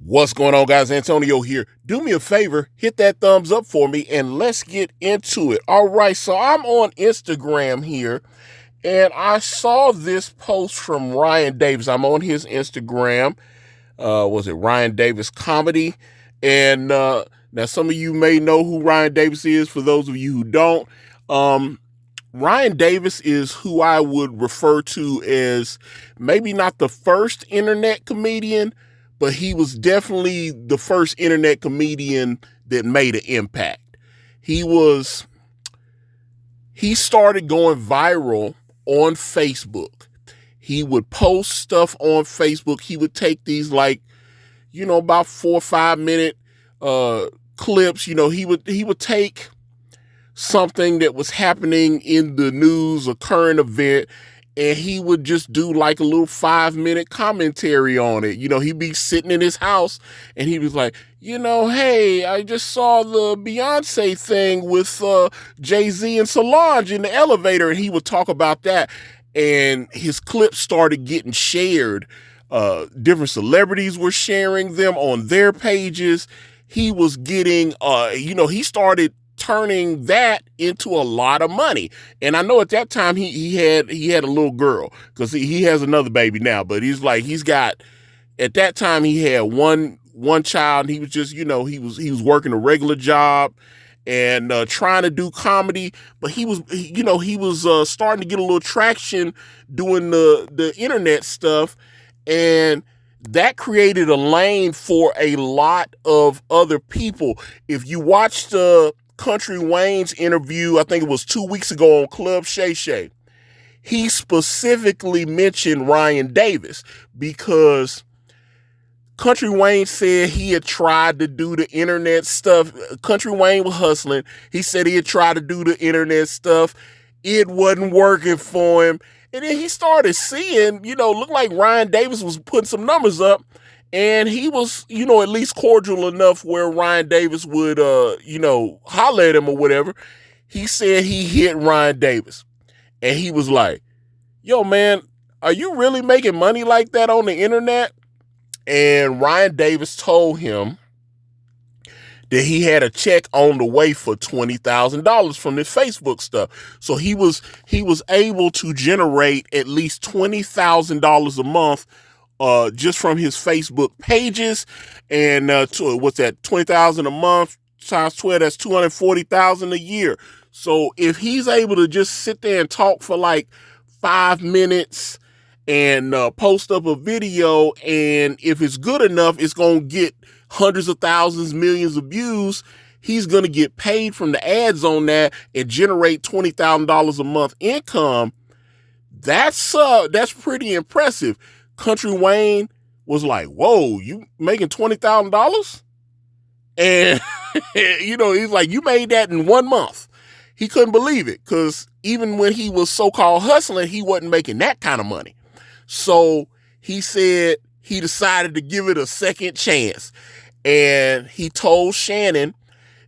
What's going on, guys? Antonio here. Do me a favor, hit that thumbs up for me, and let's get into it. All right, so I'm on Instagram here, and I saw this post from Ryan Davis. I'm on his Instagram. Was it Ryan Davis Comedy? And now some of you may know who Ryan Davis is. For those of you who don't, Ryan Davis is who I would refer to as maybe not the first internet comedian, but he was definitely the first internet comedian that made an impact. He started going viral on Facebook. He would post stuff on Facebook. He would take these about 4 or 5 minute clips. He would take something that was happening in the news, a current event, and he would just do like a little 5 minute commentary on it. He'd be sitting in his house and he was like, hey, I just saw the Beyonce thing with Jay-Z and Solange in the elevator. And he would talk about that. And his clips started getting shared. Different celebrities were sharing them on their pages. He was getting, he started turning that into a lot of money. And I know at that time he had a little girl, because he has another baby now, but at that time he had one child, and he was just, he was working a regular job and trying to do comedy, but he was starting to get a little traction doing the internet stuff, and that created a lane for a lot of other people. If you watched Country Wayne's interview, I think it was 2 weeks ago on Club Shay Shay, he specifically mentioned Ryan Davis because Country Wayne said he had tried to do the internet stuff. Country Wayne was hustling. He said he had tried to do the internet stuff. It wasn't working for him. And then he started seeing, looked like Ryan Davis was putting some numbers up. And he was, at least cordial enough where Ryan Davis would, holler at him or whatever. He said he hit Ryan Davis. And he was like, yo, man, are you really making money like that on the internet? And Ryan Davis told him that he had a check on the way for $20,000 from this Facebook stuff. So he was able to generate at least $20,000 a month just from his Facebook pages. And what's that? $20,000 a month times 12, that's $240,000 a year. So if he's able to just sit there and talk for like 5 minutes and post up a video, and if it's good enough, it's going to get hundreds of thousands, millions of views, he's going to get paid from the ads on that and generate $20,000 a month income. That's pretty impressive. Country Wayne was like, whoa, you making $20,000? And, he's like, you made that in 1 month. He couldn't believe it, because even when he was so-called hustling, he wasn't making that kind of money. So he said he decided to give it a second chance. And he told Shannon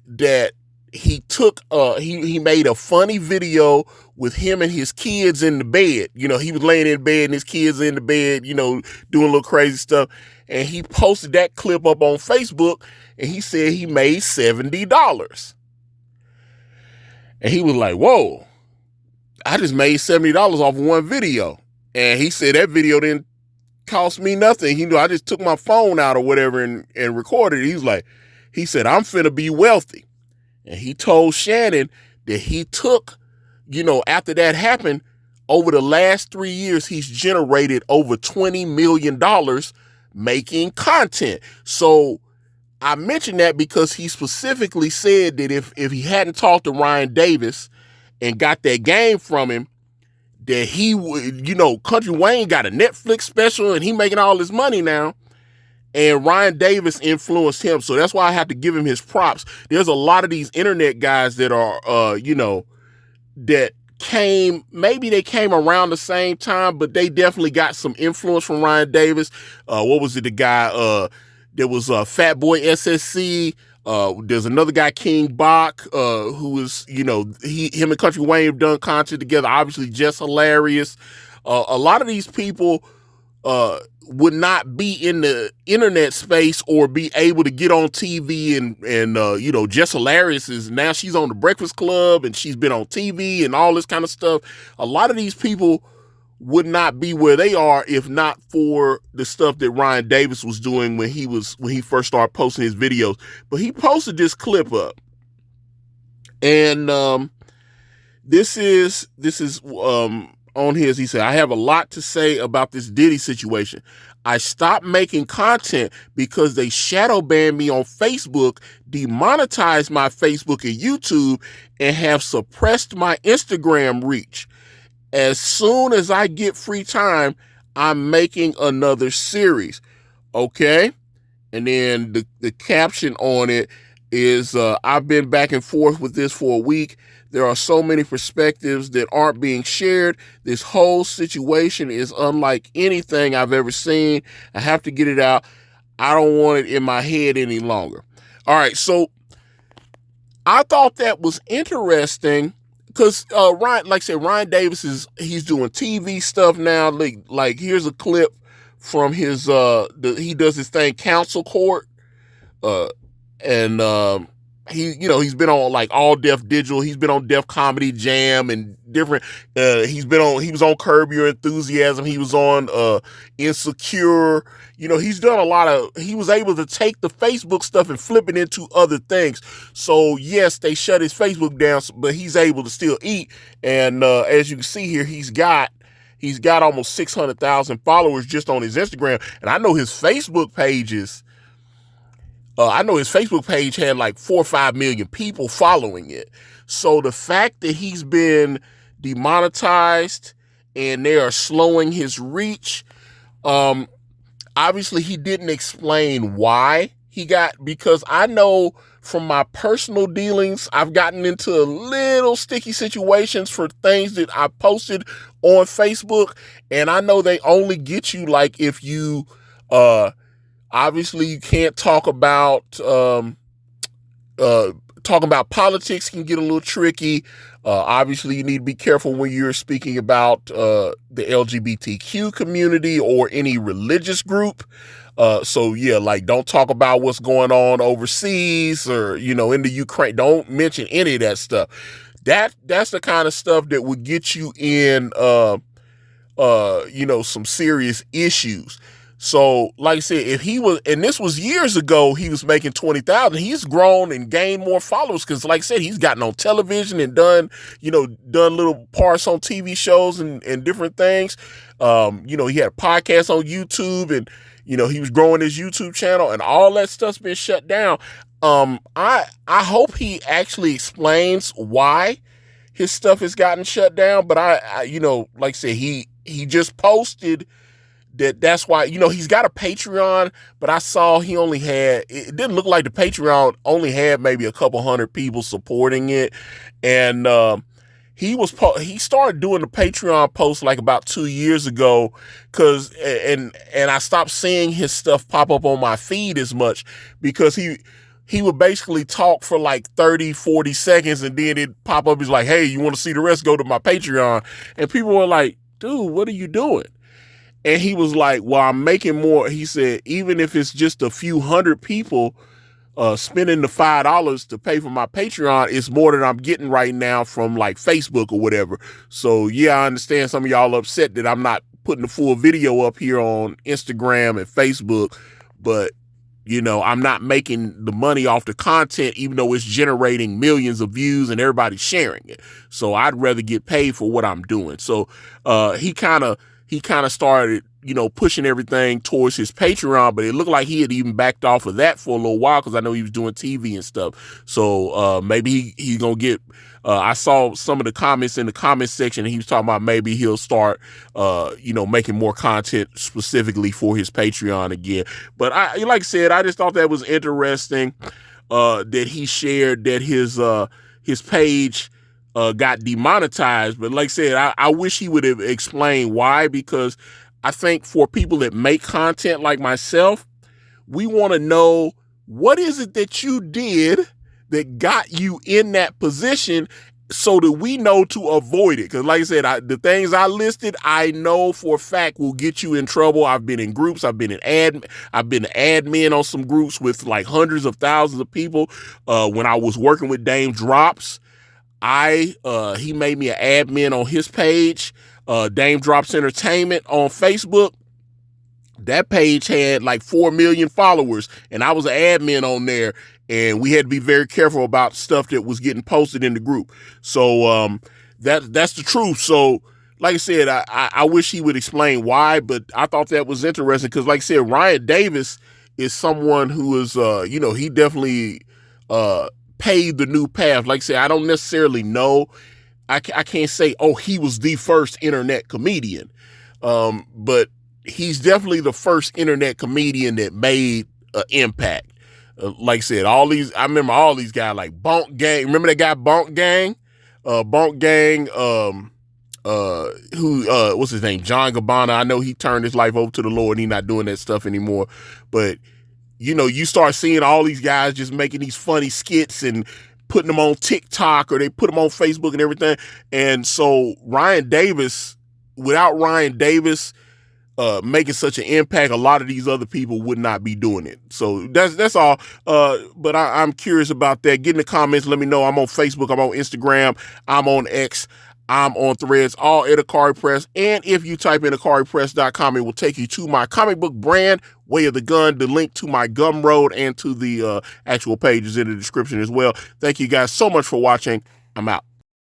that he took, he made a funny video with him and his kids in the bed. He was laying in bed and his kids in the bed, doing a little crazy stuff. And he posted that clip up on Facebook, and he said he made $70. And he was like, whoa, I just made $70 off one video. And he said that video didn't cost me nothing. I just took my phone out or whatever and recorded it. He said, I'm finna be wealthy. And he told Shannon that he took, after that happened, over the last 3 years, he's generated over $20 million making content. So I mentioned that because he specifically said that if he hadn't talked to Ryan Davis and got that game from him, that he would, Country Wayne got a Netflix special and he making all this money now. And Ryan Davis influenced him. So that's why I have to give him his props. There's a lot of these internet guys that are, that maybe they came around the same time, but they definitely got some influence from Ryan Davis. What was it? The guy, there was Fat Boy SSC. There's another guy, King Bach, who was, him and Country Wayne have done content together. Obviously, just hilarious. A lot of these people would not be in the internet space or be able to get on TV and you know, Jess Hilarious is now she's on the Breakfast Club and she's been on TV and all this kind of stuff. A lot of these people would not be where they are if not for the stuff that Ryan Davis was doing when he first started posting his videos. But he posted this clip up, and this is on his. He said, "I have a lot to say about this Diddy situation. I stopped making content because they shadow banned me on Facebook, demonetized my Facebook and YouTube, and have suppressed my Instagram reach. As soon as I get free time, I'm making another series." Okay? And then the caption on it is, "I've been back and forth with this for a week. There are so many perspectives that aren't being shared. This whole situation is unlike anything I've ever seen. I have to get it out. I don't want it in my head any longer." All right, so I thought that was interesting because Ryan, like I said, Ryan Davis he's doing TV stuff now. Like here's a clip from his he does his thing, Council Court, and he's been on like All Def Digital. He's been on Def Comedy Jam and different. He was on Curb Your Enthusiasm. He was on Insecure. You know, he's done a lot of. He was able to take the Facebook stuff and flip it into other things. So yes, they shut his Facebook down, but he's able to still eat. And as you can see here, he's got almost 600,000 followers just on his Instagram, and I know his Facebook pages. I know his Facebook page had like 4 or 5 million people following it. So the fact that he's been demonetized and they are slowing his reach, obviously he didn't explain why he got, because I know from my personal dealings, I've gotten into little sticky situations for things that I posted on Facebook, and I know they only get you like if you, obviously, you can't talk about talking about politics can get a little tricky. Obviously, you need to be careful when you're speaking about the LGBTQ community or any religious group. So yeah, like don't talk about what's going on overseas or in the Ukraine. Don't mention any of that stuff. That's the kind of stuff that would get you in some serious issues. So, like I said, if he was, and this was years ago, he was making 20,000. He's grown and gained more followers because, like I said, he's gotten on television and done little parts on TV shows and different things. He had a podcast on YouTube, and he was growing his YouTube channel, and all that stuff's been shut down. I hope he actually explains why his stuff has gotten shut down. But I like I said, he just posted that's why, he's got a Patreon, but I saw he only had, it didn't look like the Patreon only had maybe a couple hundred people supporting it. And he started doing the Patreon post like about 2 years ago and I stopped seeing his stuff pop up on my feed as much because he would basically talk for like 30, 40 seconds and then it'd pop up. He's like, "Hey, you want to see the rest? Go to my Patreon." And people were like, "Dude, what are you doing?" And he was like, "Well, I'm making more." He said, "Even if it's just a few hundred people spending the $5 to pay for my Patreon, it's more than I'm getting right now from like Facebook or whatever." So yeah, I understand some of y'all upset that I'm not putting the full video up here on Instagram and Facebook, but I'm not making the money off the content, even though it's generating millions of views and everybody's sharing it. So I'd rather get paid for what I'm doing. So he kind of started, pushing everything towards his Patreon, but it looked like he had even backed off of that for a little while because I know he was doing TV and stuff. So maybe he's going to get, I saw some of the comments in the comment section and he was talking about maybe he'll start, making more content specifically for his Patreon again. But like I said, I just thought that was interesting that he shared that his page got demonetized. But like I said, I wish he would have explained why, because I think for people that make content like myself, we want to know what is it that you did that got you in that position, so that we know to avoid it. Because like I said, the things I listed, I know for a fact will get you in trouble. I've been in groups. I've been an admin on some groups with like hundreds of thousands of people. When I was working with Dame Drops, he made me an admin on his page, Dame Drops Entertainment on Facebook. That page had like 4 million followers, and I was an admin on there, and we had to be very careful about stuff that was getting posted in the group. So that's the truth. So like I said, I wish he would explain why, but I thought that was interesting because, like I said, Ryan Davis is someone who is, he definitely paved the new path. Like I said, I don't necessarily know. I can't say, oh, he was the first internet comedian, but he's definitely the first internet comedian that made an impact. Like I said, I remember all these guys like Bonk Gang. Remember that guy Bonk Gang? Bonk Gang, what's his name? John Gabbana. I know he turned his life over to the Lord and he's not doing that stuff anymore. But, you start seeing all these guys just making these funny skits and putting them on TikTok, or they put them on Facebook and everything. And so without Ryan Davis making such an impact, a lot of these other people would not be doing it. So that's all. But I'm curious about that. Get in the comments. Let me know. I'm on Facebook. I'm on Instagram. I'm on X. I'm on Threads, all at Ikari Press. And if you type in IkariPress.com, it will take you to my comic book brand, Way of the Gun. The link to my Gumroad and to the actual pages in the description as well. Thank you guys so much for watching. I'm out.